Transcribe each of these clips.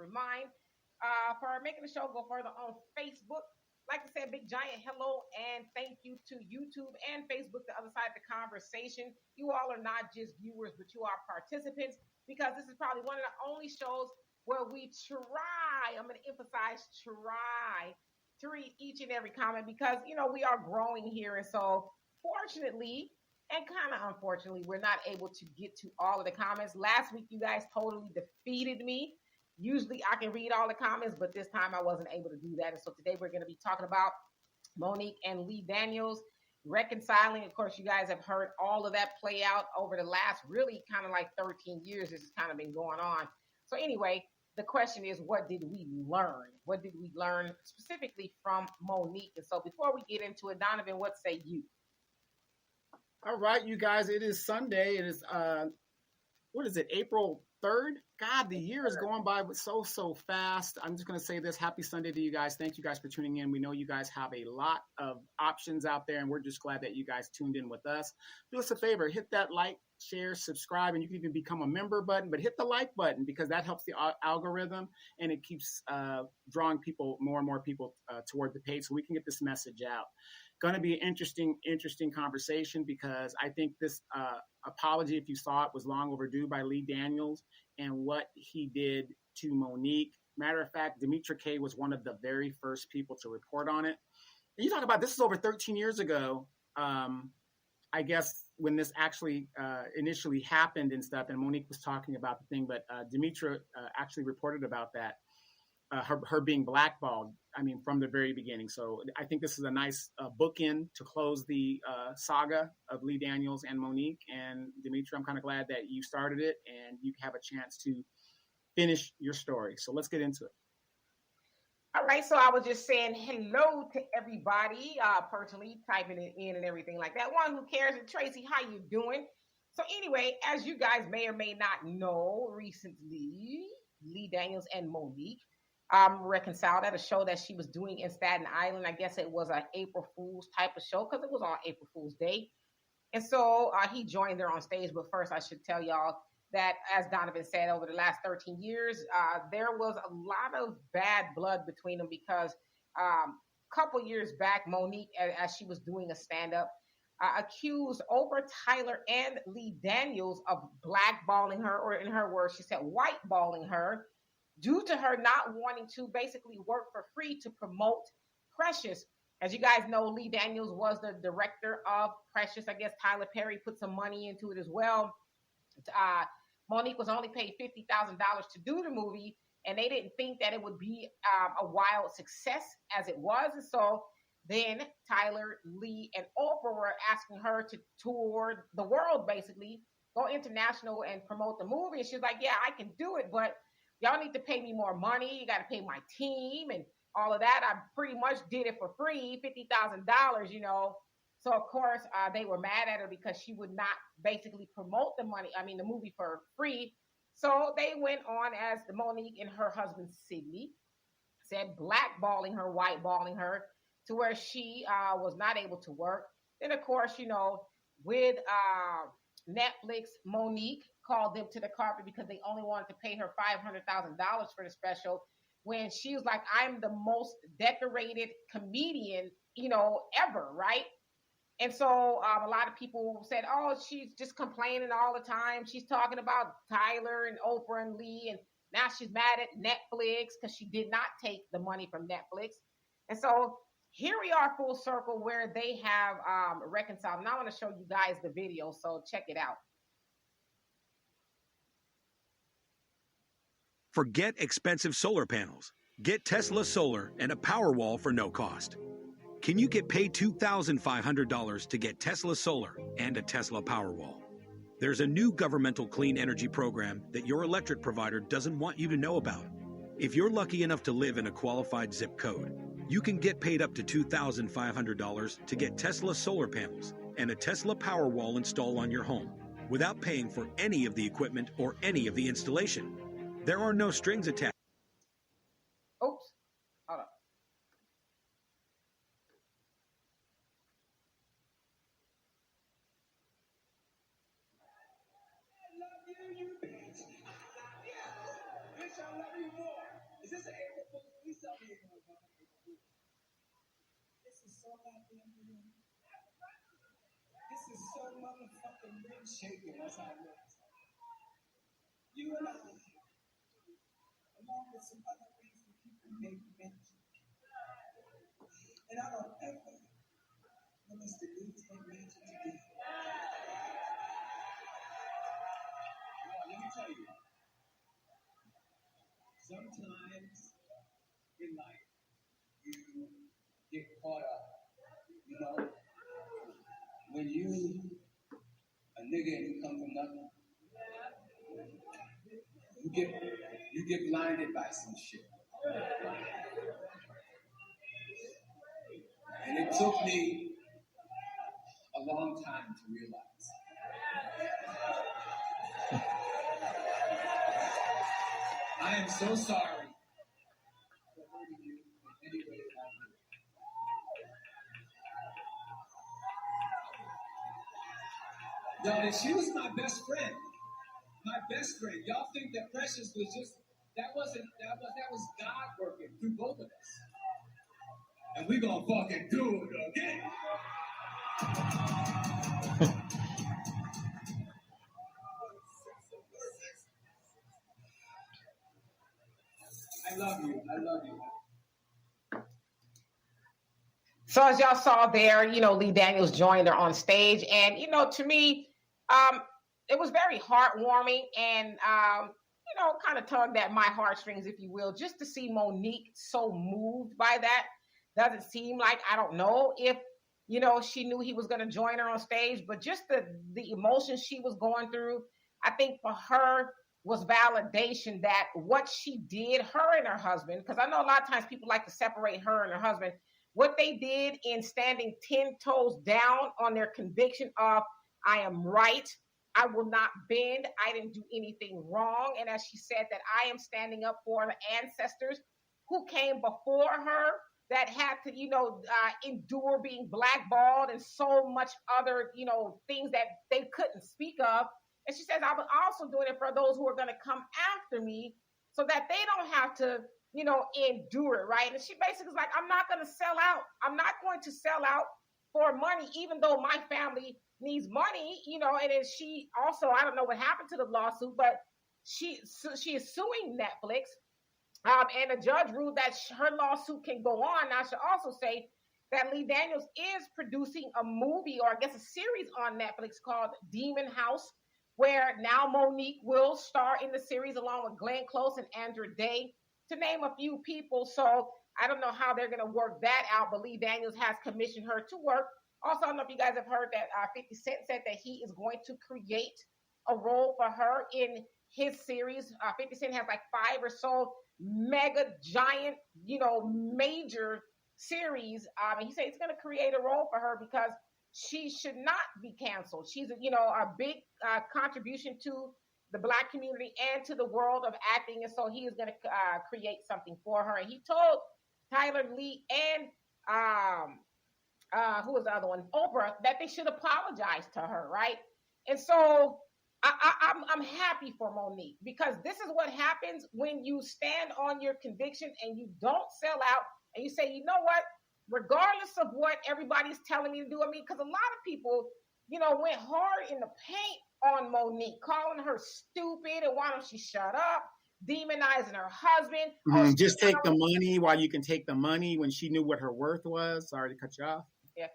of mine. For making the show go further on Facebook. Like I said, big giant hello and thank you to YouTube and Facebook, the other side of the conversation. You all are not just viewers, but you are participants because this is probably one of the only shows where we try, I'm going to emphasize try, to read each and every comment because, we are growing here. And so, fortunately, and kind of unfortunately, we're not able to get to all of the comments. Last week, you guys totally defeated me. Usually I can read all the comments, but this time I wasn't able to do that. And so today we're going to be talking about Monique and Lee Daniels reconciling. Of course, you guys have heard all of that play out over the last really kind of like 13 years. This has kind of been going on. So anyway, the question is, what did we learn? What did we learn specifically from Monique? And so before we get into it, Donovan, what say you? All right, you guys, it is Sunday. It is, what is it, April 3rd? God, the year is going by so fast. I'm just going to say this. Happy Sunday to you guys. Thank you guys for tuning in. We know you guys have a lot of options out there, and we're just glad that you guys tuned in with us. Do us a favor. Hit that like, share, subscribe, and you can even become a member button. But hit the like button because that helps the algorithm, and it keeps drawing more and more people toward the page so we can get this message out. Going to be an interesting conversation because I think this apology, if you saw it, was long overdue by Lee Daniels and what he did to Monique. Matter of fact, Demetra K was one of the very first people to report on it. And you talk about this is over 13 years ago, I guess, when this actually initially happened and stuff, and Monique was talking about the thing, but Demetra actually reported about that. Her being blackballed, from the very beginning. So I think this is a nice bookend to close the saga of Lee Daniels and Monique. And Demetra, I'm kind of glad that you started it and you have a chance to finish your story. So let's get into it. All right, so I was just saying hello to everybody, personally typing it in and everything like that. One who cares, and Tracy, how you doing? So anyway, as you guys may or may not know, recently, Lee Daniels and Monique reconciled at a show that she was doing in Staten Island. I guess it was an April Fool's type of show because it was on April Fool's Day. And so he joined her on stage. But first, I should tell y'all that, as Donovan said, over the last 13 years, there was a lot of bad blood between them because a couple years back, Monique, as she was doing a stand-up, accused over Tyler and Lee Daniels of blackballing her, or in her words, she said whiteballing her, due to her not wanting to basically work for free to promote Precious. As you guys know, Lee Daniels was the director of Precious. I guess Tyler Perry put some money into it as well. Monique was only paid $50,000 to do the movie, and they didn't think that it would be a wild success as it was. And so then Tyler, Lee, and Oprah were asking her to tour the world, basically, go international and promote the movie. And she's like, yeah, I can do it, but y'all need to pay me more money. You got to pay my team and all of that. I pretty much did it for free, $50,000, So, of course, they were mad at her because she would not basically promote the movie for free. So they went on, as Monique and her husband, Sidney, said, blackballing her, whiteballing her, to where she was not able to work. Then, of course, with Netflix, Monique called them to the carpet because they only wanted to pay her $500,000 for the special, when she was like, I'm the most decorated comedian, ever, right? And so a lot of people said, oh, she's just complaining all the time. She's talking about Tyler and Oprah and Lee, and now she's mad at Netflix because she did not take the money from Netflix. And so here we are full circle where they have reconciled. And I want to show you guys the video, so check it out. Forget expensive solar panels. Get Tesla Solar and a Powerwall for no cost. Can you get paid $2,500 to get Tesla Solar and a Tesla Powerwall? There's a new governmental clean energy program that your electric provider doesn't want you to know about. If you're lucky enough to live in a qualified zip code, you can get paid up to $2,500 to get Tesla solar panels and a Tesla Powerwall installed on your home without paying for any of the equipment or any of the installation. There are no strings attached. Oops. Hold on. I love you, you bitch. I love you. Bitch, I love you more. Is this an April Fool's? Please tell me you're going to April Fool's. This is so goddamn real. This is so motherfucking real shaking as I look. You and I, along with some other things that people may mention. And I don't ever want us to lose that magic again. Let me tell you, sometimes in life, you get caught up, you know, when you, a nigga and you come from nothing, you get blinded by some shit. And it took me a long time to realize. I am so sorry for hurting you in any way I knew. Yo, and she was my best friend. My best friend. Y'all think that Precious was just, that was God working through both of us. And we gonna fucking do it again. I love you. I love you. So as y'all saw there, Lee Daniels joined her on stage, and to me, it was very heartwarming, and kind of tugged at my heartstrings, if you will, just to see Monique so moved by that. Doesn't seem like, I don't know if she knew he was going to join her on stage, but just the emotions she was going through, I think for her was validation that what she did, her and her husband, because I know a lot of times people like to separate her and her husband, what they did in standing 10 toes down on their conviction of, I am right, I will not bend, I didn't do anything wrong. And as she said, that I am standing up for the ancestors who came before her that had to, endure being blackballed and so much other, things that they couldn't speak of. And she says, I was also doing it for those who are going to come after me so that they don't have to, endure it, right? And she basically is like, I'm not going to sell out. I'm not going to sell out for money, even though my family needs money, and then she also, I don't know what happened to the lawsuit, but she is suing Netflix. And a judge ruled that her lawsuit can go on. Now, I should also say that Lee Daniels is producing a movie, or I guess a series on Netflix called Demon House, where now Monique will star in the series along with Glenn Close and Andrew Day, to name a few people. So I don't know how they're going to work that out, but Lee Daniels has commissioned her to work. Also, I don't know if you guys have heard that 50 Cent said that he is going to create a role for her in his series. 50 Cent has like 5 or so mega giant, major series. He said he's going to create a role for her because she should not be canceled. She's, a big contribution to the Black community and to the world of acting. And so he is going to create something for her. And he told Tyler Lee and who was the other one? Oprah, that they should apologize to her, right? And so I'm happy for Monique, because this is what happens when you stand on your conviction and you don't sell out and you say, you know what, regardless of what everybody's telling me to do. I mean, because a lot of people, went hard in the paint on Monique, calling her stupid and why don't she shut up, demonizing her husband. Just take the money while you can take the money, when she knew what her worth was. Sorry to cut you off. Yeah.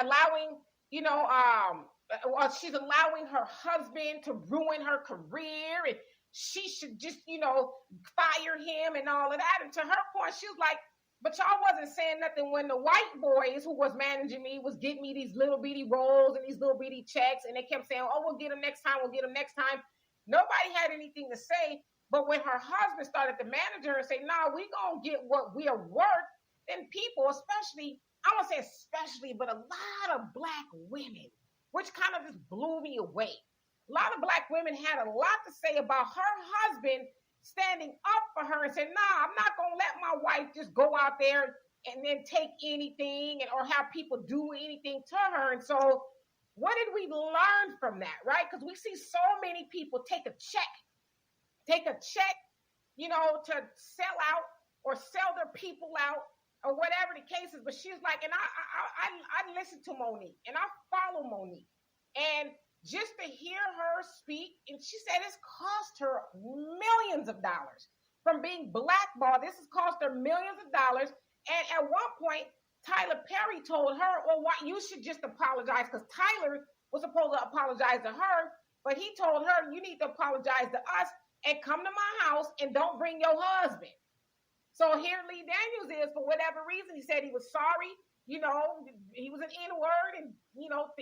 Allowing, she's allowing her husband to ruin her career, and she should just, fire him and all of that. And to her point, she was like, but y'all wasn't saying nothing when the white boys who was managing me was getting me these little bitty roles and these little bitty checks, and they kept saying, oh, we'll get them next time, we'll get them next time. Nobody had anything to say. But when her husband started to manage her and say, nah, we gonna get what we are worth, then people, especially, I won't say especially, but a lot of Black women, which kind of just blew me away. A lot of Black women had a lot to say about her husband standing up for her and saying, nah, I'm not going to let my wife just go out there and then take anything or have people do anything to her. And so what did we learn from that, right? Because we see so many people take a check, to sell out or sell their people out or whatever the case is. But she's like, and I listen to Monique and I follow Monique. And just to hear her speak, and she said it's cost her millions of dollars from being blackballed. This has cost her millions of dollars. And at one point, Tyler Perry told her, well, why you should just apologize, because Tyler was supposed to apologize to her, but he told her, you need to apologize to us and come to my house and don't bring your husband. So here Lee Daniels is, for whatever reason, he said he was sorry. He was an N-word, and,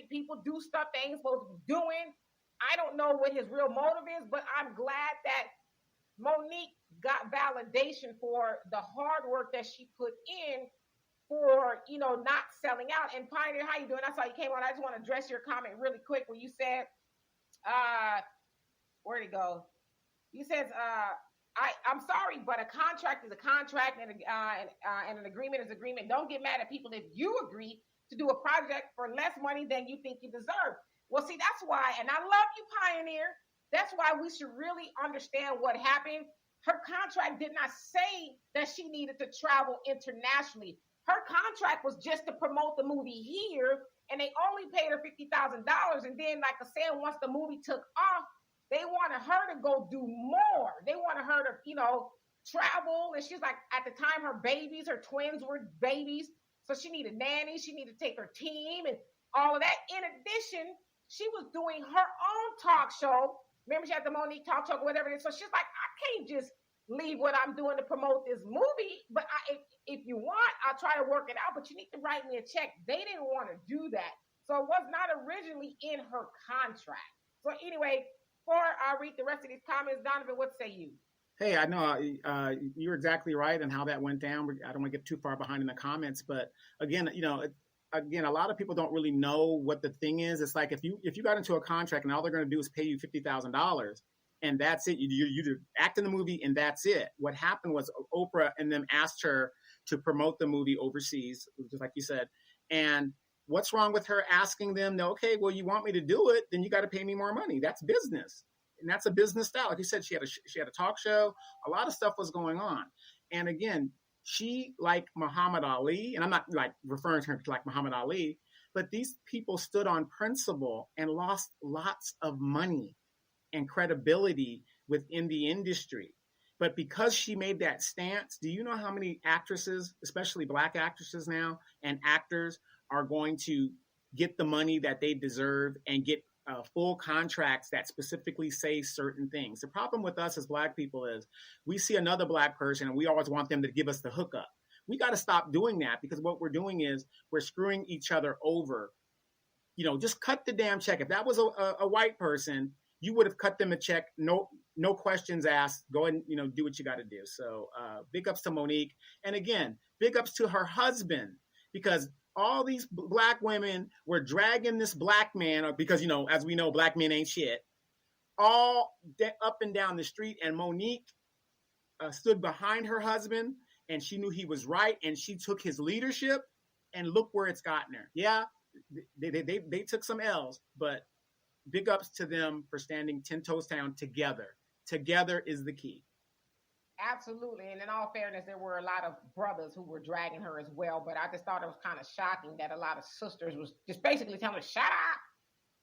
people do stuff they ain't supposed to be doing. I don't know what his real motive is, but I'm glad that Monique got validation for the hard work that she put in for, not selling out. And Pioneer, how you doing? I saw you came on. I just want to address your comment really quick when you said, where'd it go? You said, I'm sorry, but a contract is a contract, and an agreement is agreement. Don't get mad at people if you agree to do a project for less money than you think you deserve. Well, see, that's why, and I love you, Pioneer. That's why we should really understand what happened. Her contract did not say that she needed to travel internationally. Her contract was just to promote the movie here, and they only paid her $50,000. And then, like I said, once the movie took off, they wanted her to go do more. They wanted her to, travel. And she's like, at the time, her twins were babies. So she needed nannies. She needed to take her team and all of that. In addition, she was doing her own talk show. Remember, she had the Monique talk show, whatever it is. So she's like, I can't just leave what I'm doing to promote this movie. But if you want, I'll try to work it out. But you need to write me a check. They didn't want to do that. So it was not originally in her contract. So anyway, before I read the rest of these comments, Donovan, what say you? Hey, I know you're exactly right on how that went down. I don't want to get too far behind in the comments, but again, a lot of people don't really know what the thing is. It's like if you got into a contract and all they're going to do is pay you $50,000 and that's it, you act in the movie and that's it. What happened was Oprah and them asked her to promote the movie overseas, just like you said, and what's wrong with her asking them, okay, well, you want me to do it, then you got to pay me more money. That's business. And that's a business style. Like you said, she had a talk show. A lot of stuff was going on. And again, she, like Muhammad Ali, and I'm not like referring to her like Muhammad Ali, but these people stood on principle and lost lots of money and credibility within the industry. But because she made that stance, do you know how many actresses, especially Black actresses now, and actors are going to get the money that they deserve and get full contracts that specifically say certain things? The problem with us as Black people is we see another Black person and we always want them to give us the hookup. We got to stop doing that, because what we're doing is we're screwing each other over. Just cut the damn check. If that was a white person, you would have cut them a check. No questions asked. Go and, do what you got to do. So big ups to Monique. And again, big ups to her husband, because all these Black women were dragging this Black man, because, as we know, Black men ain't shit, all up and down the street. And Monique stood behind her husband, and she knew he was right, and she took his leadership, and look where it's gotten her. Yeah, they took some L's, but big ups to them for standing 10 toes down together. Together is the key. Absolutely. And in all fairness, there were a lot of brothers who were dragging her as well. But I just thought it was kind of shocking that a lot of sisters was just basically telling her, shut up.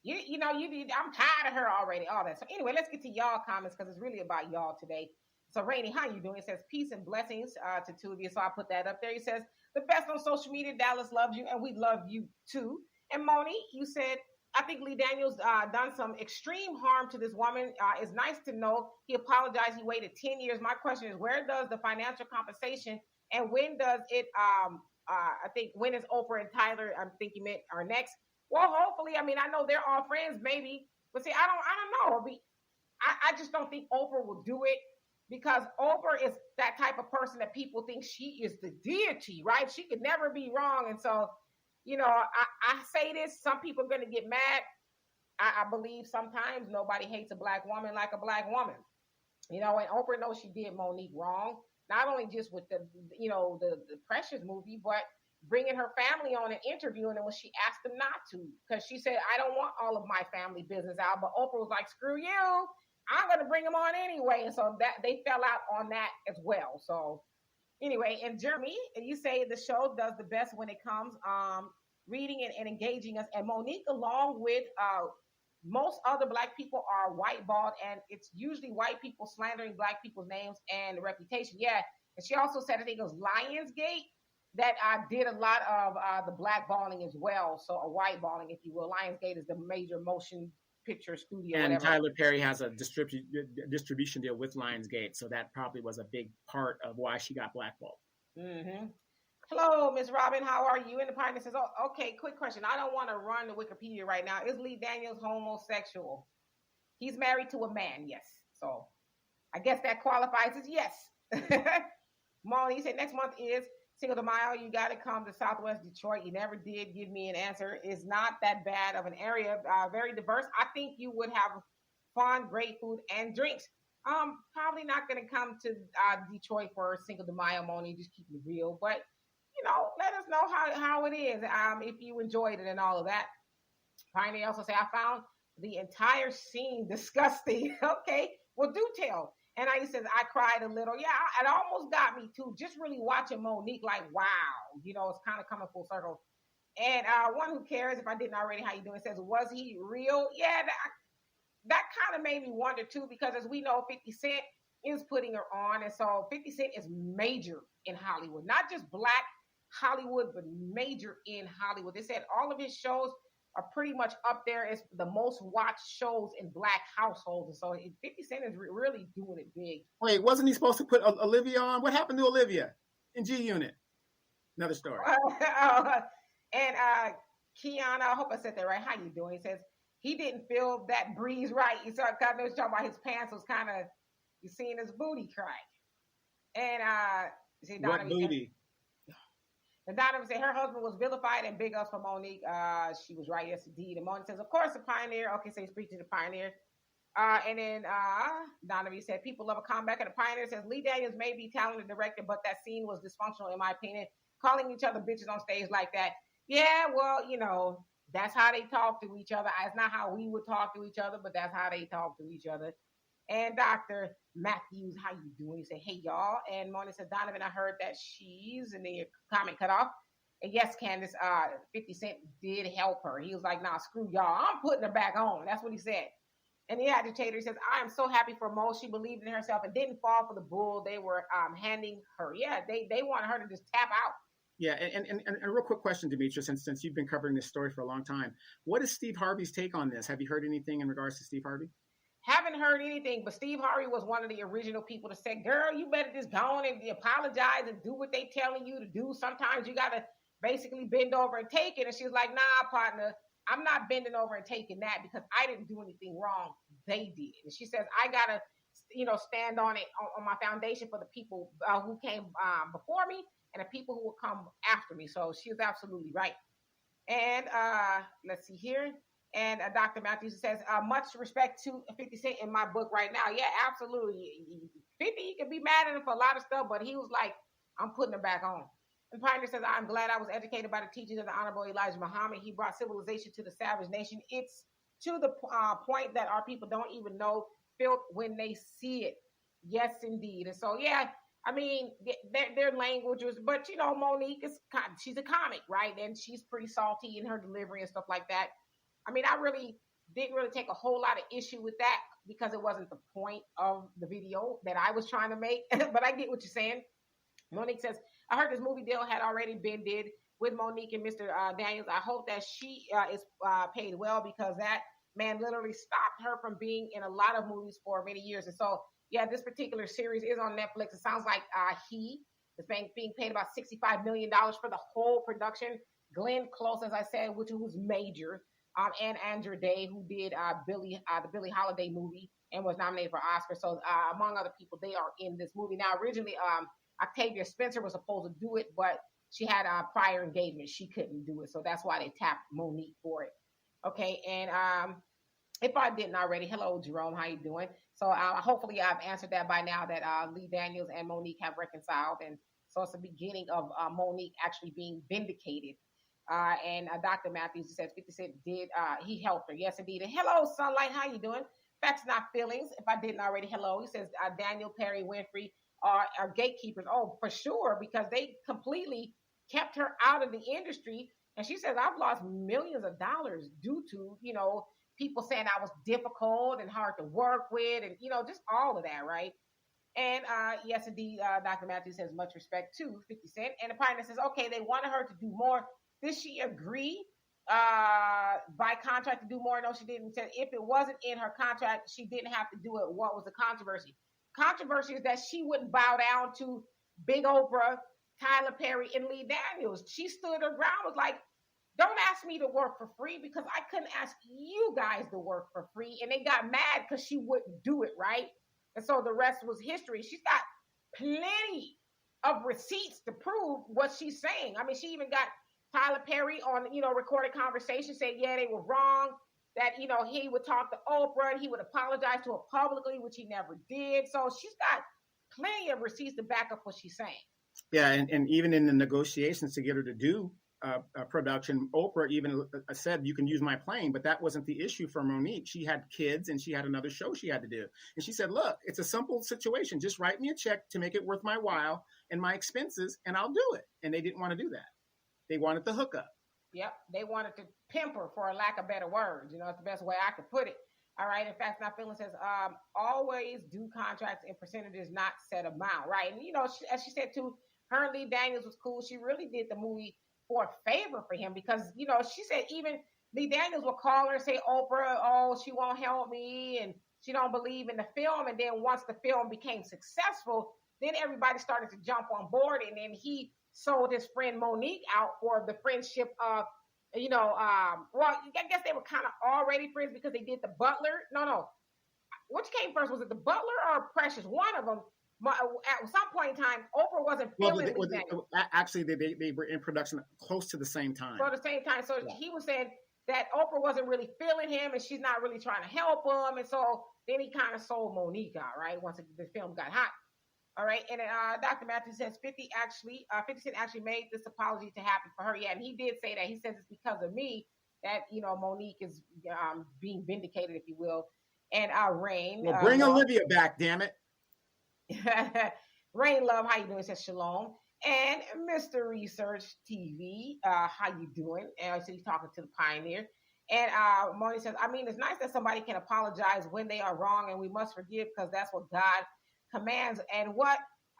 I'm tired of her already, all that. So anyway, let's get to y'all comments, because it's really about y'all today. So Rainey, how you doing? It says peace and blessings to two of you. So I put that up there. He says, the best on social media, Dallas loves you, and we love you too. And Monique, you said, I think Lee Daniels done some extreme harm to this woman. It's nice to know he apologized. He waited 10 years. My question is, where does the financial compensation, and when does it, I think, when is Oprah and Tyler, I think you meant, are next? Well, hopefully, I know they're all friends, maybe. But see, I don't know. I just don't think Oprah will do it, because Oprah is that type of person that people think she is the deity, right? She could never be wrong. And so, I say this, some people are going to get mad. I believe sometimes nobody hates a Black woman like a Black woman. And Oprah knows she did Monique wrong, not only just with the Precious movie, but bringing her family on and interviewing them when she asked them not to, because she said, I don't want all of my family business out. But Oprah was like, screw you. I'm going to bring them on anyway. And so that they fell out on that as well. So anyway, and Jeremy, you say the show does the best when it comes reading and engaging us. And Monique, along with most other black people, are white bald, and it's usually white people slandering black people's names and reputation. Yeah, and she also said I think it was Lionsgate that did a lot of the black balling as well. So a white balling, if you will. Lionsgate is the major motion picture studio. And whatever. Tyler Perry has a distribution deal with Lionsgate, so that probably was a big part of why she got blackballed. Mm-hmm. Hello, Miss Robin. How are you? And the partner says, "Oh, okay. Quick question. I don't want to run to Wikipedia right now. Is Lee Daniels homosexual? He's married to a man. Yes. So I guess that qualifies as yes." Molly said, "Next month is Cinco de Mayo. You got to come to Southwest Detroit. You never did give me an answer. It's not that bad of an area. Very diverse. I think you would have fun, great food, and drinks. Probably not going to come to Detroit for Cinco de Mayo, Moni. Just keep it real. But, let us know how it is, if you enjoyed it and all of that." Pioneer also say, "I found the entire scene disgusting." Okay, well, do tell. And I says, "I cried a little." Yeah, it almost got me too. Just really watching Monique, like, wow, it's kind of coming full circle. And one who cares, if I didn't already, how you doing? Says, "Was he real?" Yeah, that kind of made me wonder too, because as we know, 50 Cent is putting her on. And so 50 Cent is major in Hollywood, not just black Hollywood, but major in Hollywood. They said all of his shows are pretty much up there as the most watched shows in black households. And so 50 Cent is really doing it big. Wait, wasn't he supposed to put Olivia on? What happened to Olivia in G Unit? Another story. And Kiana, I hope I said that right. How you doing? He says he didn't feel that breeze right. You saw kind of talking about his pants was kind of, you seeing his booty crack. And see, What booty? And Donovan said her husband was vilified, and big ups for Monique. She was right, yes indeed. And Monique says, "Of course, the pioneer." Okay, so he's preaching the pioneer. And then Donovan said, "People love a comeback." And the pioneer says, "Lee Daniels may be talented director, but that scene was dysfunctional in my opinion. Calling each other bitches on stage like that." Yeah, well, that's how they talk to each other. It's not how we would talk to each other, but that's how they talk to each other. And Dr. Matthews, how you doing? He said, "Hey, y'all." And Mona said, "Donovan, I heard that she's," and then your comment cut off. And yes, Candace, 50 Cent did help her. He was like, "Nah, screw y'all. I'm putting her back on." That's what he said. And the agitator says, "I am so happy for Mo. She believed in herself and didn't fall for the bull they were handing her." Yeah, they wanted her to just tap out. Yeah, and a real quick question, Demetrius, since you've been covering this story for a long time. What is Steve Harvey's take on this? Have you heard anything in regards to Steve Harvey? Haven't heard anything, but Steve Harvey was one of the original people to say, "Girl, you better just go on and apologize and do what they telling you to do. Sometimes you got to basically bend over and take it." And she was like, "Nah, partner, I'm not bending over and taking that because I didn't do anything wrong. They did." And she says, "I got to, stand on it, on my foundation for the people who came before me and the people who will come after me." So she was absolutely right. And let's see here. And Dr. Matthews says, "Much respect to 50 Cent in my book right now." Yeah, absolutely. 50, you can be mad at him for a lot of stuff, but he was like, "I'm putting her back on." And Pioneer says, "I'm glad I was educated by the teachings of the Honorable Elijah Muhammad. He brought civilization to the savage nation. It's to the point that our people don't even know filth when they see it." Yes, indeed. And so, yeah, I mean, their language was, but Monique is she's a comic, right? And she's pretty salty in her delivery and stuff like that. I mean, I really didn't take a whole lot of issue with that because it wasn't the point of the video that I was trying to make. But I get what you're saying. Monique says, "I heard this movie deal had already been did with Monique and Mr. Daniels. I hope that she is paid well because that man literally stopped her from being in a lot of movies for many years." And so, yeah, this particular series is on Netflix. It sounds like he is being paid about $65 million for the whole production. Glenn Close, as I said, who's major. And Andrew Day, who did the Billie Holiday movie and was nominated for Oscar. So among other people, they are in this movie. Now, originally, Octavia Spencer was supposed to do it, but she had a prior engagement. She couldn't do it. So that's why they tapped Monique for it. Okay, and if I didn't already, hello, Jerome, how you doing? So hopefully I've answered that by now that Lee Daniels and Monique have reconciled. And so it's the beginning of Monique actually being vindicated. And Dr. Matthews says 50 Cent did, he helped her. Yes, indeed. And hello, Sunlight. How you doing? Facts, not feelings. If I didn't already, hello. He says Daniel, Perry, Winfrey are gatekeepers. Oh, for sure, because they completely kept her out of the industry. And she says, I've lost millions of dollars due to, people saying I was difficult and hard to work with and, just all of that, right? And yes, indeed, Dr. Matthews says much respect to 50 Cent. And the partner says, okay, they wanted her to do more. Did she agree by contract to do more? No, she didn't. Said if it wasn't in her contract, she didn't have to do it. What was the controversy? Controversy is that she wouldn't bow down to Big Oprah, Tyler Perry, and Lee Daniels. She stood her ground, was like, don't ask me to work for free because I couldn't ask you guys to work for free. And they got mad because she wouldn't do it, right? And so the rest was history. She's got plenty of receipts to prove what she's saying. I mean, she even got Tyler Perry on, recorded conversation saying, yeah, they were wrong, that, he would talk to Oprah and he would apologize to her publicly, which he never did. So she's got plenty of receipts to back up what she's saying. Yeah, and even in the negotiations to get her to do production, Oprah even said, you can use my plane, but that wasn't the issue for Monique. She had kids and she had another show she had to do. And she said, look, it's a simple situation. Just write me a check to make it worth my while and my expenses, and I'll do it. And they didn't want to do that. They wanted the hookup. Yep, they wanted to pimp her, for a lack of better words. It's the best way I could put it. All right. In fact, Not Feeling says, always do contracts in percentages, not set amount. Right. And, as she said too, her and Lee Daniels was cool. She really did the movie for a favor for him because, she said even Lee Daniels will call her and say, Oprah, oh, she won't help me and she don't believe in the film. And then once the film became successful, then everybody started to jump on board. And then he sold his friend Monique out for the friendship of, well, I guess they were kind of already friends because they did the Butler. No. Which came first? Was it the Butler or Precious? One of them. At some point in time, Oprah wasn't feeling actually, they were in production close to the same time. So the same time. So yeah. He was saying that Oprah wasn't really feeling him and she's not really trying to help him. And so then he kind of sold Monique out, right? Once the film got hot. All right. And Dr. Matthews says 50 Cent actually made this apology to happen for her. Yeah. And he did say that. He says it's because of me that, Monique is being vindicated, if you will. And Rain. Well, bring Olivia back, damn it. Rain Love, how you doing? Says Shalom. And Mr. Research TV, how you doing? And so he's talking to the pioneer. And Moni says, I mean, it's nice that somebody can apologize when they are wrong, and we must forgive because that's what God commands. And and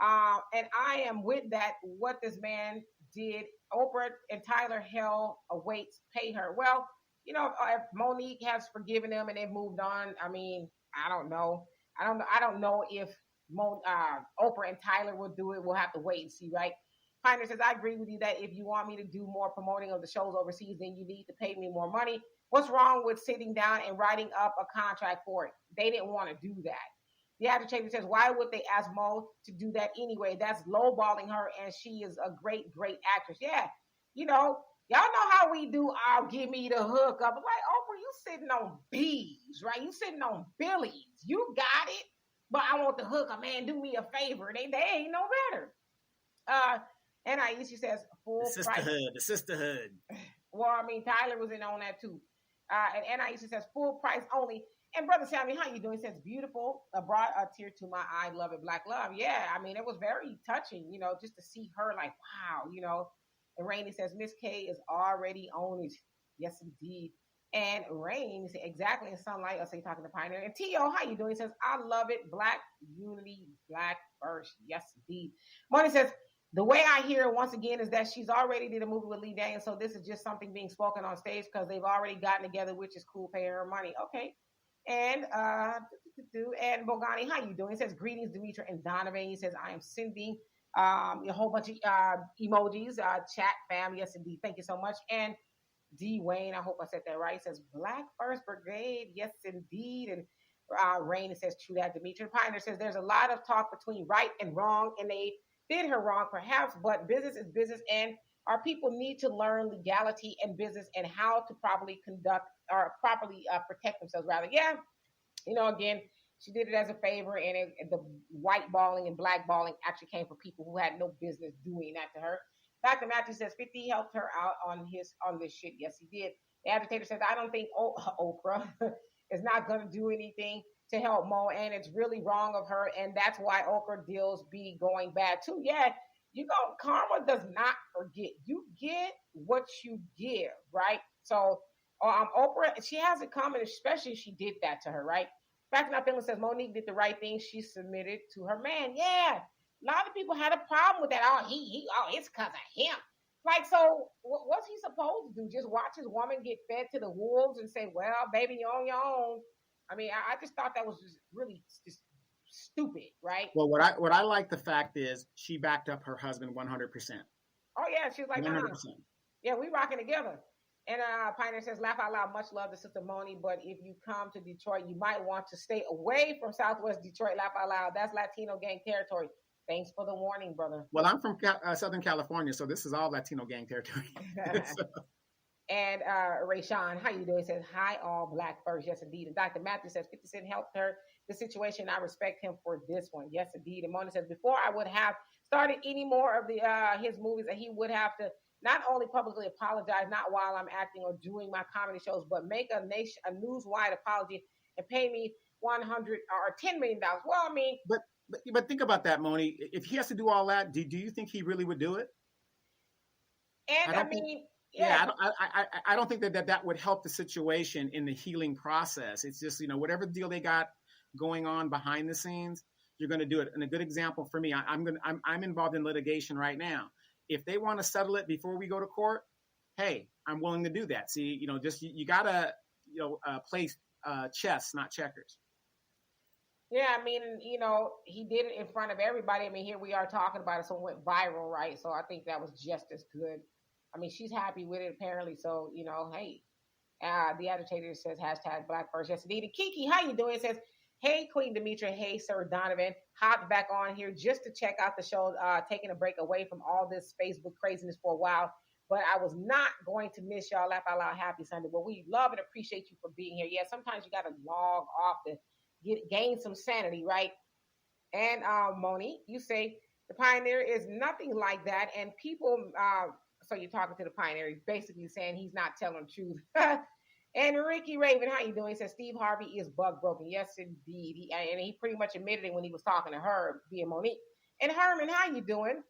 I am with that. What this man did, Oprah and Tyler, hell awaits. Pay her. Well, if Monique has forgiven him and they've moved on, I mean, I don't know. I don't know if Oprah and Tyler will do it. We'll have to wait and see, right? Pioneer says, I agree with you that if you want me to do more promoting of the shows overseas, then you need to pay me more money. What's wrong with sitting down and writing up a contract for it? They didn't want to do that. The agitator says, why would they ask Mo to do that anyway? That's lowballing her, and she is a great, great actress. Yeah, y'all know how we do. I'll give me the hook up. Like, Oprah, you sitting on B's, right? You sitting on Billy's. You got it. But I want the hooker, man. Do me a favor. They ain't no better. And Aisha says full the sisterhood. Well, I mean, Tyler was in on that too. And Aisha says full price only. And Brother Sammy, how you doing? He says beautiful. Brought a tear to my eye. Love it, Black Love. Yeah, I mean, it was very touching. Just to see her like, wow. And Rainey says Miss K is already on it. Yes, indeed. And Rain said, exactly in sunlight. I'll say talking to Pioneer. And T.O., how you doing? He says, I love it. Black unity, black first. Yes, indeed. Money says, the way I hear it once again is that she's already did a movie with Lee Daniels. So this is just something being spoken on stage because they've already gotten together, which is cool, paying her money. Okay. And Bogani, how you doing? He says, greetings, Demetra and Donovan. He says, I am sending a whole bunch of emojis, chat, fam. Yes, indeed. Thank you so much. And D. Wayne, I hope I said that right. He says, Black First Brigade. Yes, indeed. And Rain, it says, true that. Demetra Pioneer says, there's a lot of talk between right and wrong, and they did her wrong, perhaps, but business is business, and our people need to learn legality and business and how to properly conduct or properly protect themselves, rather. Yeah, again, she did it as a favor, and the white balling and black balling actually came from people who had no business doing that to her. Dr. Matthews says 50 helped her out on this shit. Yes, he did. The agitator says, I don't think Oprah is not going to do anything to help Mo, and it's really wrong of her, and that's why Oprah deals be going bad too. Yeah, karma does not forget. You get what you give, right? So, Oprah, she has it coming, especially if she did that to her, right? Back Not Feeling says Monique did the right thing. She submitted to her man. Yeah, a lot of people had a problem with that. It's because of him. Like, so what's he supposed to do? Just watch his woman get fed to the wolves and say, "Well, baby, you're on your own." I mean, I just thought that was just really just stupid, right? Well, what I like the fact is she backed up her husband 100%. Oh yeah, she was like, 100%. Yeah, we rocking together. And Pioneer says, laugh out loud, much love to Sister Moni, but if you come to Detroit, you might want to stay away from Southwest Detroit. Laugh out loud. That's Latino gang territory. Thanks for the warning, brother. Well, I'm from Southern California, so this is all Latino gang territory. And Rayshawn, how you doing? He says, hi, all black first. Yes, indeed. And Dr. Matthew says, 50 Cent helped her. The situation, I respect him for this one. Yes, indeed. And Moni says, before I would have started any more of the his movies, that he would have to not only publicly apologize, not while I'm acting or doing my comedy shows, but make a news-wide apology and pay me $100 or $10 million. Well, I mean, but think about that, Moni. If he has to do all that, do you think he really would do it? And I don't think that would help the situation in the healing process. It's just, whatever deal they got going on behind the scenes, you're going to do it. And a good example for me, I'm involved in litigation right now. If they want to settle it before we go to court, hey, I'm willing to do that. See, you gotta, play chess, not checkers. Yeah, I mean, he did it in front of everybody. I mean, here we are talking about it, so it went viral, right? So I think that was just as good. I mean, she's happy with it apparently. So, hey, the agitator says hashtag Black First. Yes, indeed. And Kiki, how you doing? It says, hey, Queen Demetra. Hey, Sir Donovan. Hopped back on here just to check out the show, taking a break away from all this Facebook craziness for a while. But I was not going to miss y'all. Laugh out loud. Happy Sunday. Well, we love and appreciate you for being here. Yeah, sometimes you got to log off to gain some sanity, right? And Monique, you say the Pioneer is nothing like that. And people, so you're talking to the Pioneer, he's basically saying he's not telling the truth. And Ricky Raven, how you doing? He says Steve Harvey is bug broken. Yes, indeed. He pretty much admitted it when he was talking to her via Monique. And Herman, how you doing?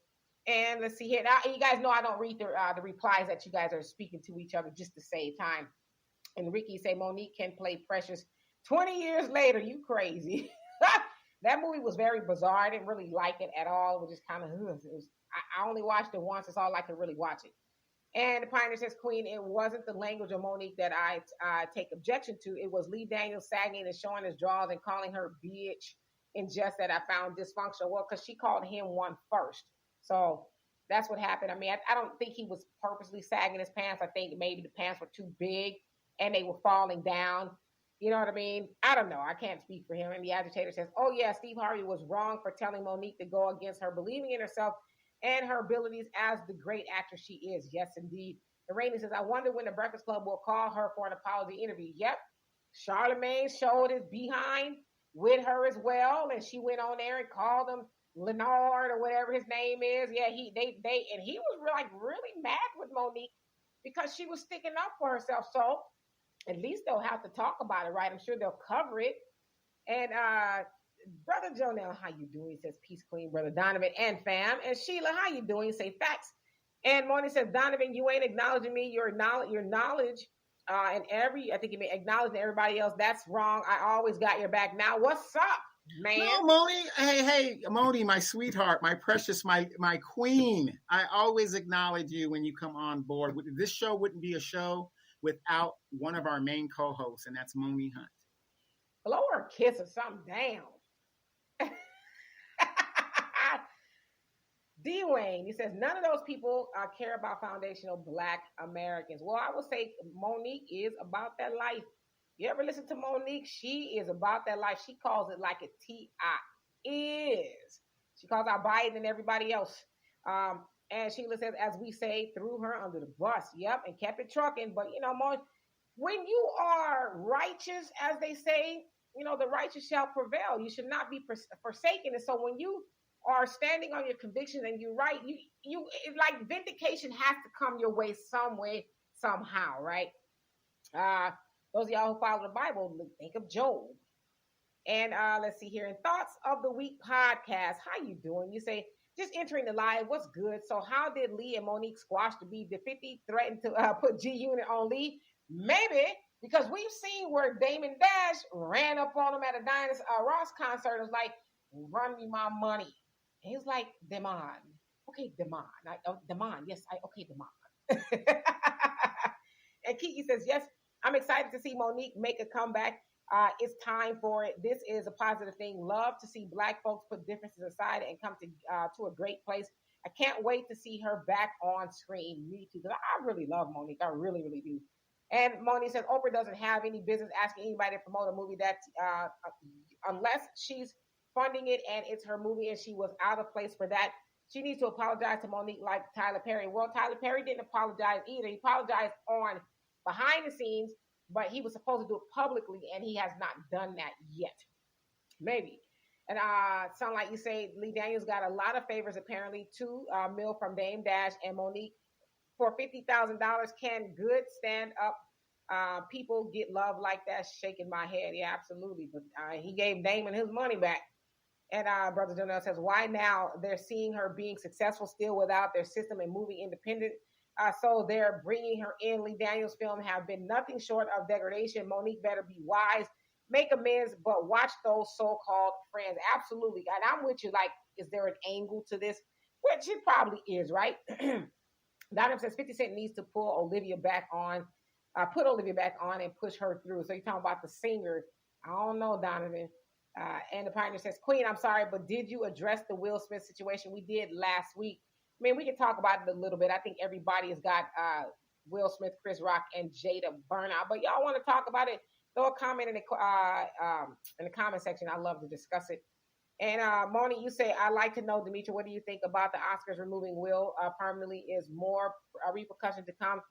And let's see here. Now, you guys know I don't read the replies that you guys are speaking to each other just to save time. And Ricky say Monique can play Precious 20 years later. You crazy. That movie was very bizarre. I didn't really like it at all. It was just kind of, I only watched it once. It's all I could really watch it. And the Pioneer says, Queen, it wasn't the language of Monique that I take objection to. It was Lee Daniels sagging and showing his drawers and calling her bitch in jest that I found dysfunctional. Well, because she called him one first. So that's what happened. I mean, I don't think he was purposely sagging his pants. I think maybe the pants were too big and they were falling down. You know what I mean? I don't know. I can't speak for him. And the agitator says, oh, yeah, Steve Harvey was wrong for telling Monique to go against her believing in herself and her abilities as the great actress she is. Yes, indeed. And Rainey says, I wonder when the Breakfast Club will call her for an apology interview. Yep. Charlemagne showed his behind with her as well. And she went on there and called him Leonard or whatever his name is. Yeah, he was really mad with Monique because she was sticking up for herself. So at least they'll have to talk about it, right? I'm sure they'll cover it. And Brother Jonell, how you doing? He says, peace, Queen, Brother Donovan and fam. And Sheila, how you doing? He say, facts. And Moni says, Donovan, you ain't acknowledging me. Your knowledge and I think you mean acknowledging everybody else. That's wrong. I always got your back. Now, what's up, man? No, Moni. Hey, Moni, my sweetheart, my precious, my queen. I always acknowledge you when you come on board. This show wouldn't be a show without one of our main co-hosts, and that's Moni Hunt. Blow her a kiss or something down. D. Wayne, he says, none of those people care about foundational Black Americans. Well, I would say Monique is about that life. You ever listen to Monique? She is about that life. She calls it like a is. She calls out Biden and everybody else. And Sheila says, as we say, threw her under the bus. Yep, and kept it trucking. But, when you are righteous, as they say, the righteous shall prevail. You should not be forsaken. And so when you are standing on your convictions and you're right, you like vindication has to come your way some way, somehow, right? Those of y'all who follow the Bible, think of Job. And let's see here. In Thoughts of the Week podcast, how you doing? You say, just entering the live. What's good? So how did Lee and Monique squash the beef? The 50 threatened to put G Unit on Lee? Maybe, because we've seen where Damon Dash ran up on him at a Diana Ross concert and was like, run me my money. And he was like, Demon. Okay, Demon. Demon. Yes, okay, Demon. And Kiki says, yes, I'm excited to see Monique make a comeback. It's time for it. This is a positive thing. Love to see Black folks put differences aside and come to a great place. I can't wait to see her back on screen. Me too, because I really love Monique. I really, really do. And Monique says Oprah doesn't have any business asking anybody to promote a movie that unless she's funding it and it's her movie and she was out of place for that. She needs to apologize to Monique like Tyler Perry. Well, Tyler Perry didn't apologize either. He apologized on behind the scenes, but he was supposed to do it publicly, and he has not done that yet. Maybe. And sound like you say Lee Daniels got a lot of favors, apparently, $2 million from Dame Dash and Monique. For $50,000, can good stand-up people get love like that? Shaking my head. Yeah, absolutely. But he gave Damon his money back. And Brother Jonell says, why now? They're seeing her being successful still without their system and moving independent. So they're bringing her in. Lee Daniels' film have been nothing short of degradation. Monique better be wise, make amends, but watch those so-called friends. Absolutely. And I'm with you. Like, is there an angle to this? Which it probably is, right? Donovan says 50 Cent needs to put Olivia back on and push her through. So you're talking about the singer. I don't know, Donovan. And the Pioneer says, Queen, I'm sorry, but did you address the Will Smith situation? We did last week. I mean, we can talk about it a little bit. I think everybody has got Will Smith, Chris Rock, and Jada burnout. But y'all want to talk about it? Throw a comment in the comment section. I love to discuss it. And Moni, you say, I'd like to know, Demetra, what do you think about the Oscars removing Will permanently? Is more repercussion to come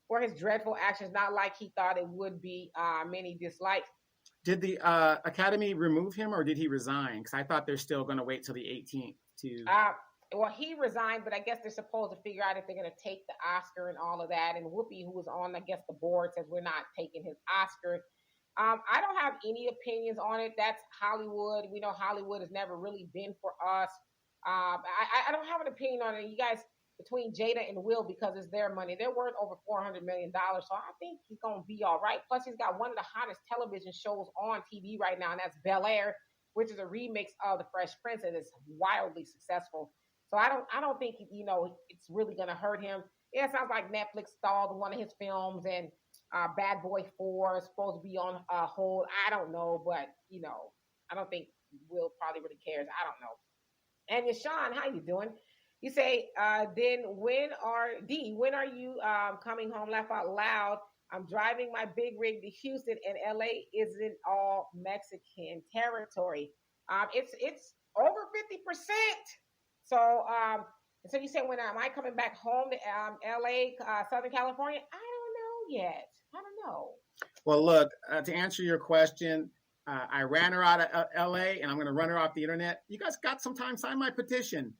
for his dreadful actions? Not like he thought it would be. Many dislikes. Did the Academy remove him or did he resign? Because I thought they're still going to wait till the 18th to. Well, he resigned, but I guess they're supposed to figure out if they're going to take the Oscar and all of that. And Whoopi, who was on, I guess, the board, says we're not taking his Oscar. I don't have any opinions on it. That's Hollywood. We know Hollywood has never really been for us. I don't have an opinion on it. You guys, between Jada and Will, because it's their money, they're worth over $400 million. So I think he's going to be all right. Plus, he's got one of the hottest television shows on TV right now, and that's Bel-Air, which is a remix of The Fresh Prince, and it's wildly successful. So I don't think, it's really going to hurt him. Yeah, it sounds like Netflix stalled one of his films, and Bad Boy 4 is supposed to be on hold. I don't know, but, I don't think Will probably really cares. I don't know. And Yashawn, how you doing? You say, then when are you coming home? Laugh out loud. I'm driving my big rig to Houston, and LA isn't all Mexican territory. It's over 50%. So, so you say, when am I coming back home to LA, Southern California? I don't know yet. I don't know. Well, look, to answer your question, I ran her out of LA, and I'm going to run her off the internet. You guys got some time, sign my petition.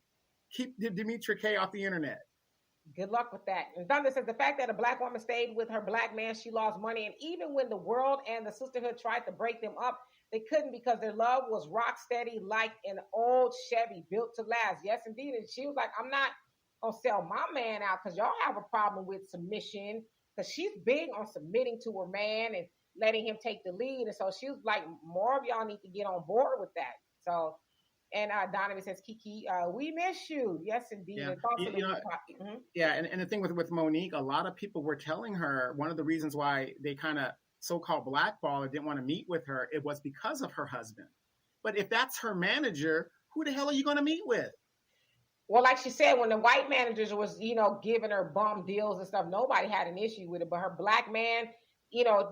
Keep Demetra K off the internet. Good luck with that. And Thunder says the fact that a Black woman stayed with her Black man, she lost money. And even when the world and the sisterhood tried to break them up, they couldn't, because their love was rock steady like an old Chevy built to last. Yes, indeed. And she was like, I'm not going to sell my man out because y'all have a problem with submission, because she's big on submitting to her man and letting him take the lead. And so she was like, more of y'all need to get on board with that. So, and Donovan says, Kiki, we miss you. Yes, indeed. Yeah, yeah, and the thing with Monique, a lot of people were telling her one of the reasons why they kind of so-called blackball or didn't want to meet with her, it was because of her husband. But if that's her manager, who the hell are you going to meet with? Well, like she said, when the white managers was, giving her bum deals and stuff, nobody had an issue with it. But her Black man,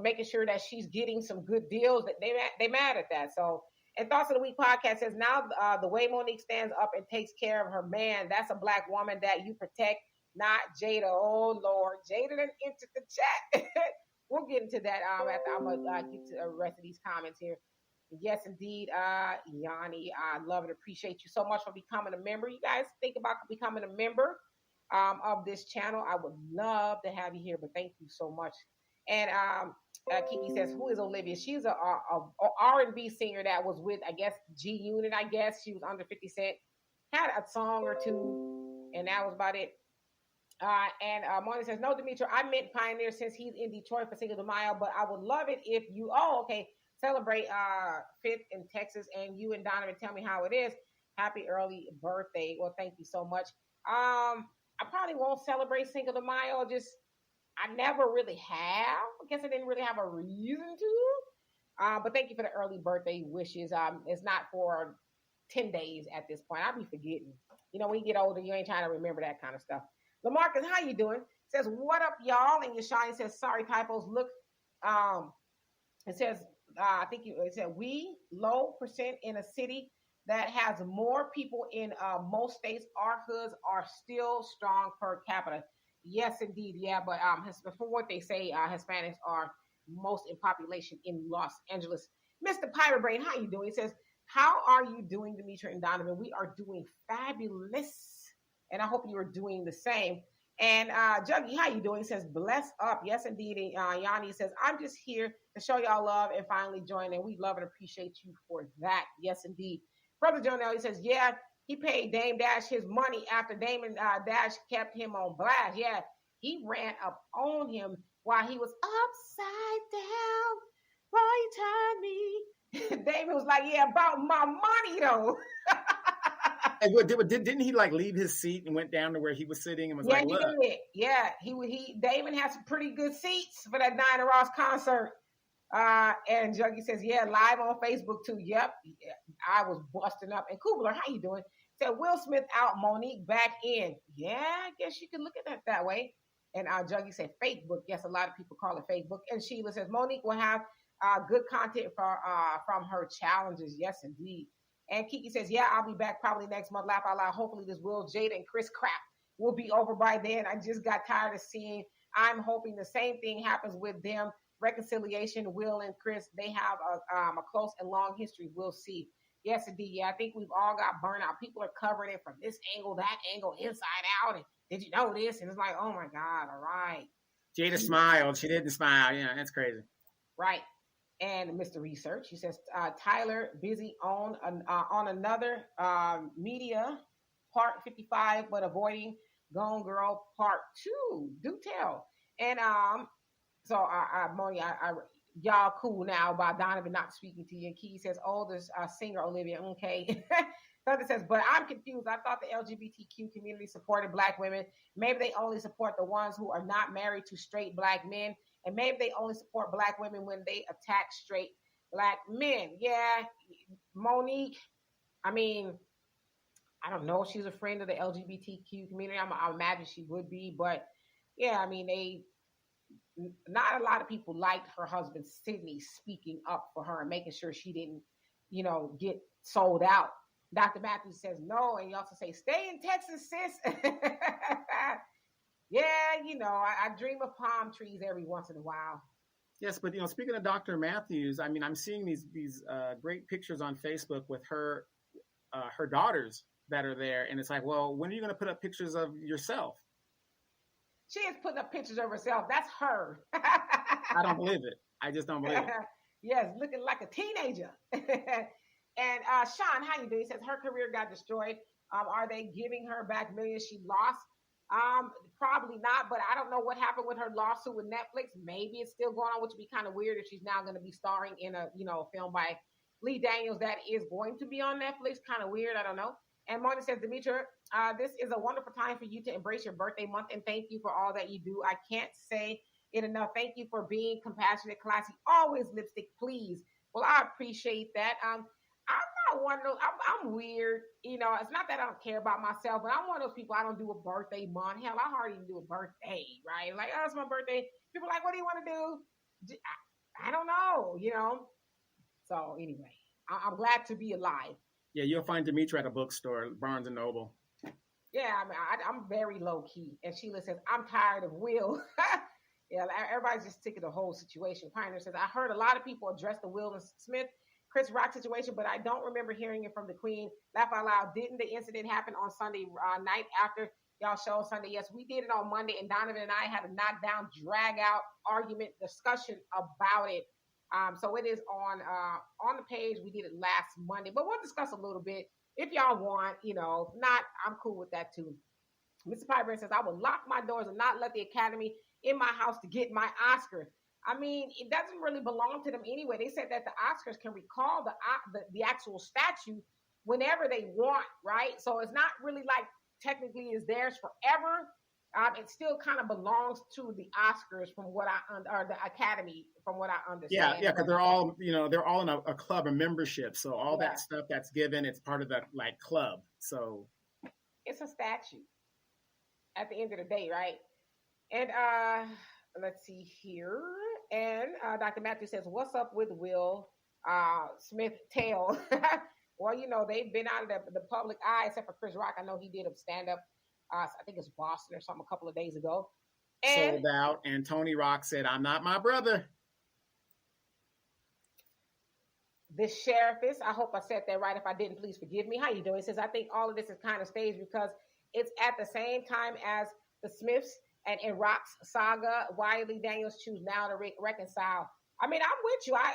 making sure that she's getting some good deals, that they mad at that. So, and Thoughts of the Week podcast says, now the way Monique stands up and takes care of her man, that's a Black woman that you protect, not Jada. Oh, Lord. Jada done entered the chat. We'll get into that after I'm going to get to the rest of these comments here. Yes, indeed. Yanni, I love and appreciate you so much for becoming a member. You guys think about becoming a member of this channel. I would love to have you here, but thank you so much. And Kiki says, who is Olivia? She's a R&B singer that was with, I guess, G Unit, I guess. She was under 50 Cent. Had a song or two, and that was about it. Moni says, no, Demetri, I meant Pioneer since he's in Detroit for Cinco de Mayo, but I would love it if you, celebrate 5th in Texas, and you and Donovan tell me how it is. Happy early birthday. Well, thank you so much. I probably won't celebrate Cinco de Mayo. I never really have. I guess I didn't really have a reason to. But thank you for the early birthday wishes. It's not for 10 days at this point. I'll be forgetting. You know, when you get older, you ain't trying to remember that kind of stuff. LaMarcus, how you doing? Says, what up, y'all? And Yashai says, sorry, typos. Look, it says, it said, we low percent in a city that has more people in most states. Our hoods are still strong per capita. Yes, indeed. Yeah, but from what they say, Hispanics are most in population in Los Angeles. Mr. Pirate Brain, how you doing? He says, how are you doing, Demetri and Donovan? We are doing fabulous. And I hope you are doing the same. And Juggy, how you doing? He says, bless up. Yes, indeed. Yanni says, I'm just here to show y'all love and finally join. And we love and appreciate you for that. Yes, indeed. Brother Jonell, he says, yeah, he paid Dame Dash his money after Damon Dash kept him on blast. Yeah, he ran up on him while he was upside down. Boy, you turned me. Damon was like, yeah, about my money, though. Didn't he like leave his seat and went down to where he was sitting and was like, look? Yeah, Damon had some pretty good seats for that Diana Ross concert. And Juggy says, yeah, live on Facebook too. Yep, I was busting up. And Kubler, how you doing? Said Will Smith out, Monique back in. Yeah, I guess you can look at that way. And Juggy said Facebook. Yes, a lot of people call it Facebook. And Sheila says Monique will have good content from her challenges. Yes, indeed. And Kiki says, yeah, I'll be back probably next month. Laugh out loud. Hopefully this Will, Jada, and Chris crap will be over by then. I just got tired of seeing. I'm hoping the same thing happens with them. Reconciliation, Will and Chris, they have a close and long history. We'll see. Yes, indeed. Yeah, I think we've all got burnt out. People are covering it from this angle, that angle, inside out. And did you know this? And it's like, oh my God, all right. Jada smiled. She didn't smile. Yeah, that's crazy. Right. And Mr. Research, he says, Tyler busy on another media part 55, but avoiding Gone Girl part 2. Do tell. And so Moni, y'all cool now about Donovan not speaking to you. And Key says, oldest singer Olivia. Okay. Thunder says, but I'm confused. I thought the LGBTQ community supported Black women. Maybe they only support the ones who are not married to straight Black men. And maybe they only support Black women when they attack straight Black men. Yeah, Monique, I mean, I don't know if she's a friend of the LGBTQ community. I imagine she would be. But, yeah, I mean, not a lot of people liked her husband, Sidney, speaking up for her and making sure she didn't, get sold out. Dr. Matthews says no. And you also say, stay in Texas, sis. Yeah, I dream of palm trees every once in a while. Yes, but speaking of Dr. Matthews, I mean, I'm seeing these great pictures on Facebook with her daughters that are there, and it's like, well, when are you going to put up pictures of yourself? She is putting up pictures of herself. That's her. I don't believe it. I just don't believe it. Yes, looking like a teenager. And Sean, how you doing? He says her career got destroyed. Are they giving her back millions she lost? Probably not, but I don't know what happened with her lawsuit with Netflix. Maybe it's still going on, which would be kind of weird if she's now going to be starring in a film by Lee Daniels that is going to be on Netflix. Kind of weird. I don't know. And Moni says, Demetri, this is a wonderful time for you to embrace your birthday month, and thank you for all that you do. I can't say it enough. Thank you for being compassionate, classy, always lipstick, please. Well, I appreciate that. I'm not one of those. I'm weird. It's not that I don't care about myself, but I'm one of those people. I don't do a birthday month. Hell, I hardly even do a birthday, right? Like, oh, it's my birthday. People are like, what do you want to do? I don't know, So anyway, I'm glad to be alive. Yeah, you'll find Demetri at a bookstore, Barnes & Noble. Yeah, I mean, I'm very low key. And Sheila says, I'm tired of Will. Yeah, everybody's just sick of the whole situation. Pioneer says, I heard a lot of people address the Will and Smith Chris Rock situation, but I don't remember hearing it from the Queen. Laugh out loud. Didn't the incident happen on Sunday night after y'all show Sunday. Yes, we did it on Monday, and Donovan and I had a knockdown, drag out argument discussion about it. So it is on the page. We did it last Monday, but we'll discuss a little bit if y'all want. If not, I'm cool with that too. Mr. Piper says, I will lock my doors and not let the Academy in my house to get my Oscar. I mean, it doesn't really belong to them anyway. They said that the Oscars can recall the actual statue whenever they want, right? So it's not really like technically is theirs forever. It still kind of belongs to the Oscars from what or the Academy from what I understand. Yeah, because they're all in a club, a membership. So all that stuff that's given, it's part of the club. So it's a statue at the end of the day, right? And let's see here. And Dr. Matthew says, what's up with Will Smith tail? Well, they've been out of the public eye, except for Chris Rock. I know he did a stand-up, I think it's Boston or something a couple of days ago. And sold out, and Tony Rock said, I'm not my brother. The sheriff I hope I said that right. If I didn't, please forgive me. How you doing? He says, I think all of this is kind of staged because it's at the same time as the Smiths and Rock's saga. Wiley Daniels choose now to reconcile. I mean, I'm with you. I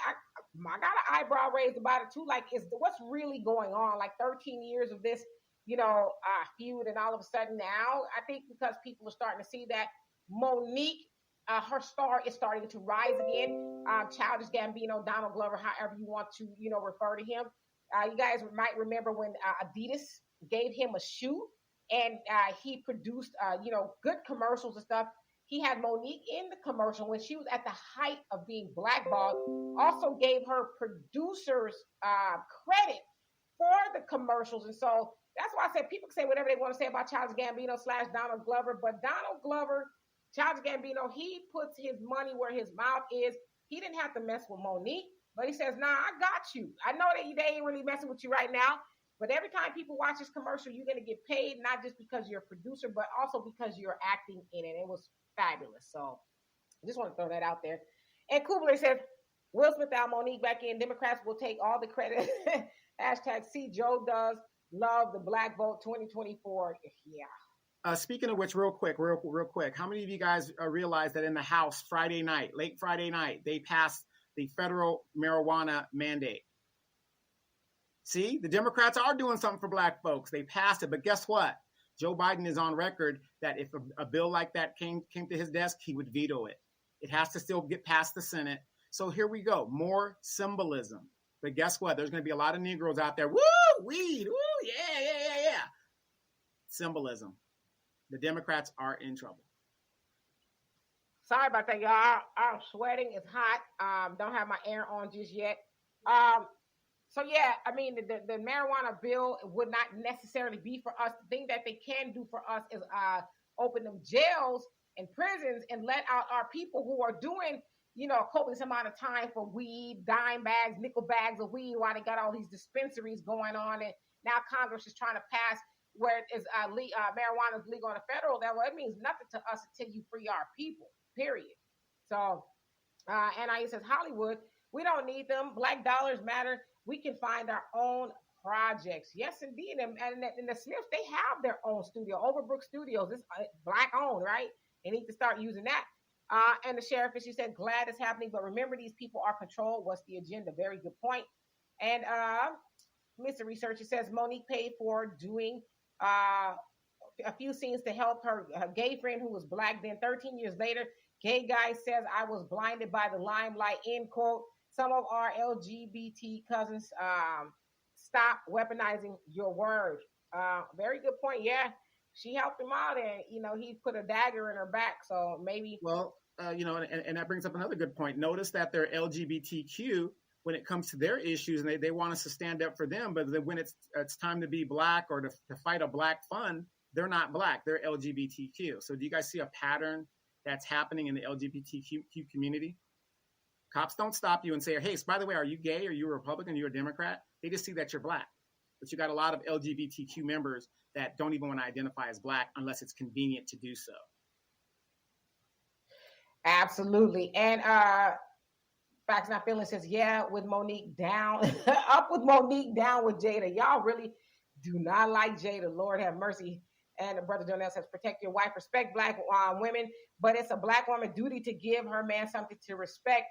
got an eyebrow raised about it too. Like, what's really going on? Like 13 years of this, feud, and all of a sudden now, I think because people are starting to see that Monique, her star is starting to rise again. Childish Gambino, Donald Glover, however you want to, refer to him. You guys might remember when Adidas gave him a shoe, and he produced, good commercials and stuff. He had Monique in the commercial when she was at the height of being blackballed. Also gave her producers credit for the commercials. And so that's why I said people can say whatever they want to say about Childish Gambino / Donald Glover. But Donald Glover, Childish Gambino, he puts his money where his mouth is. He didn't have to mess with Monique, but he says, nah, I got you. I know that they ain't really messing with you right now. But every time people watch this commercial, you're going to get paid, not just because you're a producer, but also because you're acting in it. It was fabulous. So I just want to throw that out there. And Kubler says, Will Smith out, Monique back in. Democrats will take all the credit. Hashtag see Joe does love the black vote 2024. Yeah. Speaking of which, real quick, how many of you guys realize that in the House late Friday night, they passed the federal marijuana mandate? See, the Democrats are doing something for black folks. They passed it, but guess what? Joe Biden is on record that if a bill like that came to his desk, he would veto it. It has to still get past the Senate. So here we go, more symbolism. But guess what? There's going to be a lot of Negroes out there. Woo, weed, woo, yeah. Symbolism. The Democrats are in trouble. Sorry about that, y'all. I'm sweating. It's hot. Don't have my air on just yet. So yeah, I mean, the marijuana bill would not necessarily be for us. The thing that they can do for us is open them jails and prisons and let out our people who are doing, a copious amount of time for weed, dime bags, nickel bags of weed, while they got all these dispensaries going on. And now Congress is trying to pass where it is marijuana is legal on a federal level. It means nothing to us until you free our people, period. So, and I says, Hollywood, we don't need them. Black dollars matter. We can find our own projects. Yes, indeed. And the Smiths, they have their own studio. Overbrook Studios. It's black owned, right? They need to start using that. And the sheriff, she said, glad it's happening. But remember, these people are controlled. What's the agenda? Very good point. And Mr. Researcher says Monique paid for doing a few scenes to help her gay friend who was black. Then 13 years later, gay guy says, I was blinded by the limelight, end quote. Some of our LGBT cousins, stop weaponizing your word. Very good point. Yeah, she helped him out, and he put a dagger in her back. So maybe. Well, and that brings up another good point. Notice that they're LGBTQ when it comes to their issues, and they want us to stand up for them. But when it's time to be black or to fight a black fund, they're not black. They're LGBTQ. So do you guys see a pattern that's happening in the LGBTQ community? Cops don't stop you and say, hey, by the way, are you gay? Are you a Republican? Are you a Democrat? They just see that you're black. But you got a lot of LGBTQ members that don't even want to identify as black unless it's convenient to do so. Absolutely. And Facts Not Feeling says, yeah, with Monique down, up with Monique, down with Jada. Y'all really do not like Jada. Lord have mercy. And Brother Jonell says, protect your wife, respect black women, but it's a black woman's duty to give her man something to respect.